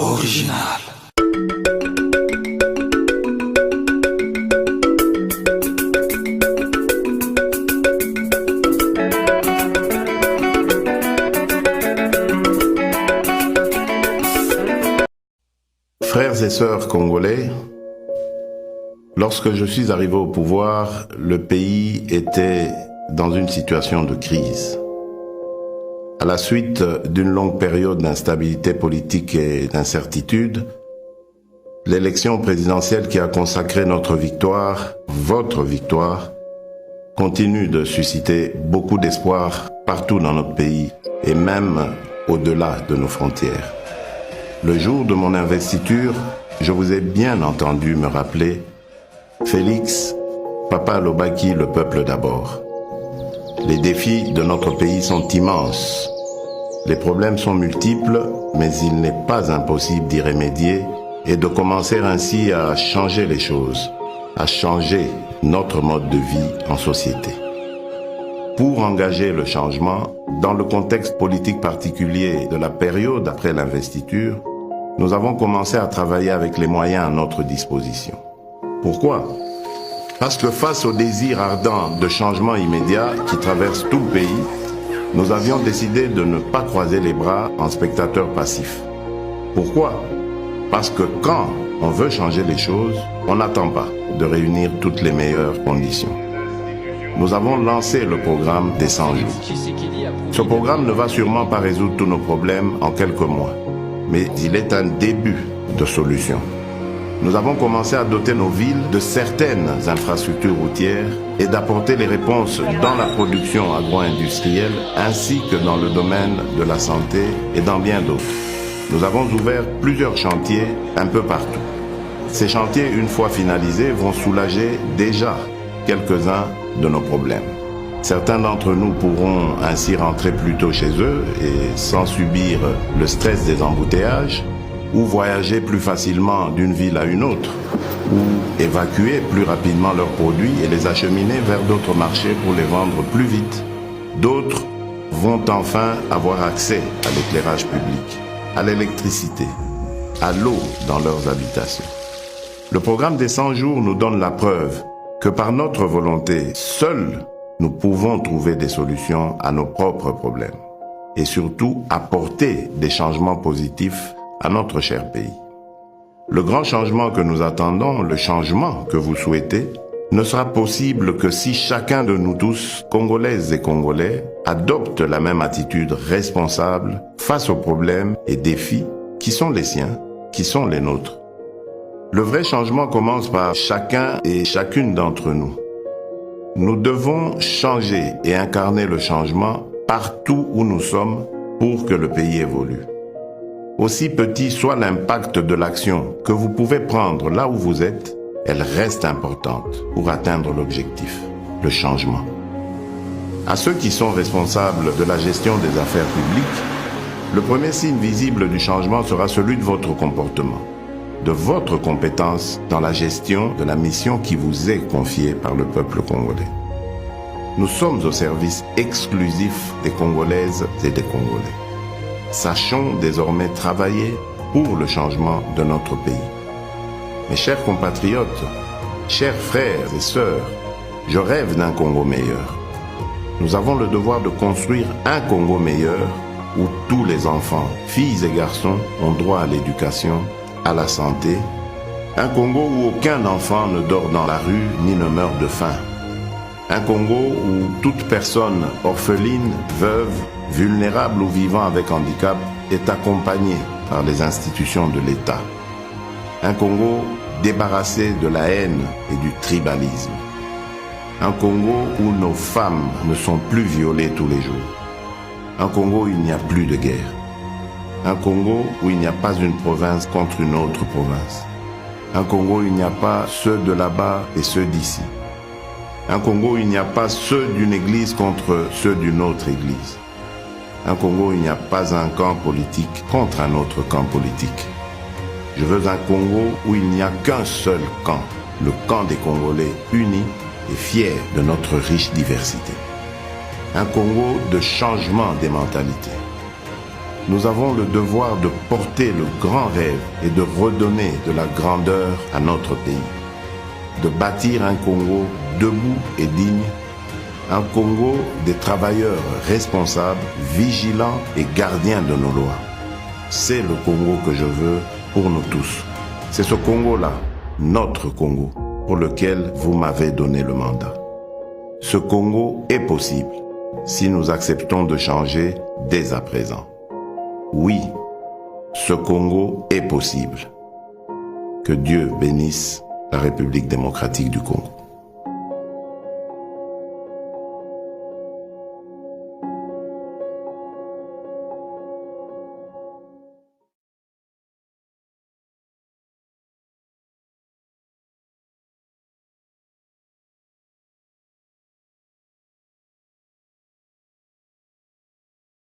Original. Frères et sœurs congolais, lorsque je suis arrivé au pouvoir, le pays était dans une situation de crise. À la suite d'une longue période d'instabilité politique et d'incertitude, l'élection présidentielle qui a consacré notre victoire, votre victoire, continue de susciter beaucoup d'espoir partout dans notre pays et même au-delà de nos frontières. Le jour de mon investiture, je vous ai bien entendu me rappeler « Félix, Papa Lobaki, le peuple d'abord ». Les défis de notre pays sont immenses. Les problèmes sont multiples, mais il n'est pas impossible d'y remédier et de commencer ainsi à changer les choses, à changer notre mode de vie en société. Pour engager le changement, dans le contexte politique particulier de la période après l'investiture, nous avons commencé à travailler avec les moyens à notre disposition. Pourquoi ? Parce que face au désir ardent de changement immédiat qui traverse tout le pays, nous avions décidé de ne pas croiser les bras en spectateurs passifs. Pourquoi ? Parce que quand on veut changer les choses, on n'attend pas de réunir toutes les meilleures conditions. Nous avons lancé le programme des 100 jours. Ce programme ne va sûrement pas résoudre tous nos problèmes en quelques mois, mais il est un début de solution. Nous avons commencé à doter nos villes de certaines infrastructures routières et d'apporter les réponses dans la production agro-industrielle ainsi que dans le domaine de la santé et dans bien d'autres. Nous avons ouvert plusieurs chantiers un peu partout. Ces chantiers, une fois finalisés, vont soulager déjà quelques-uns de nos problèmes. Certains d'entre nous pourront ainsi rentrer plus tôt chez eux et sans subir le stress des embouteillages, ou voyager plus facilement d'une ville à une autre, ou évacuer plus rapidement leurs produits et les acheminer vers d'autres marchés pour les vendre plus vite. D'autres vont enfin avoir accès à l'éclairage public, à l'électricité, à l'eau dans leurs habitations. Le programme des 100 jours nous donne la preuve que par notre volonté, seuls nous pouvons trouver des solutions à nos propres problèmes et surtout apporter des changements positifs à notre cher pays. Le grand changement que nous attendons, le changement que vous souhaitez, ne sera possible que si chacun de nous tous, Congolaises et Congolais, adopte la même attitude responsable face aux problèmes et défis qui sont les siens, qui sont les nôtres. Le vrai changement commence par chacun et chacune d'entre nous. Nous devons changer et incarner le changement partout où nous sommes pour que le pays évolue. Aussi petit soit l'impact de l'action que vous pouvez prendre là où vous êtes, elle reste importante pour atteindre l'objectif, le changement. À ceux qui sont responsables de la gestion des affaires publiques, le premier signe visible du changement sera celui de votre comportement, de votre compétence dans la gestion de la mission qui vous est confiée par le peuple congolais. Nous sommes au service exclusif des Congolaises et des Congolais. Sachons désormais travailler pour le changement de notre pays. Mes chers compatriotes, chers frères et sœurs, je rêve d'un Congo meilleur. Nous avons le devoir de construire un Congo meilleur où tous les enfants, filles et garçons, ont droit à l'éducation, à la santé. Un Congo où aucun enfant ne dort dans la rue ni ne meurt de faim. Un Congo où toute personne orpheline, veuve, vulnérable ou vivant avec handicap est accompagnée par les institutions de l'État. Un Congo débarrassé de la haine et du tribalisme. Un Congo où nos femmes ne sont plus violées tous les jours. Un Congo où il n'y a plus de guerre. Un Congo où il n'y a pas une province contre une autre province. Un Congo où il n'y a pas ceux de là-bas et ceux d'ici. Un Congo où il n'y a pas ceux d'une église contre ceux d'une autre église. Un Congo où il n'y a pas un camp politique contre un autre camp politique. Je veux un Congo où il n'y a qu'un seul camp, le camp des Congolais unis et fiers de notre riche diversité. Un Congo de changement des mentalités. nous avons le devoir de porter le grand rêve et de redonner de la grandeur à notre pays. De bâtir un Congo debout et digne, un Congo des travailleurs responsables, vigilants et gardiens de nos lois. C'est le Congo que je veux pour nous tous. C'est ce Congo-là, notre Congo, pour lequel vous m'avez donné le mandat. Ce Congo est possible si nous acceptons de changer dès à présent. Oui, ce Congo est possible. Que Dieu bénisse la République démocratique du Congo.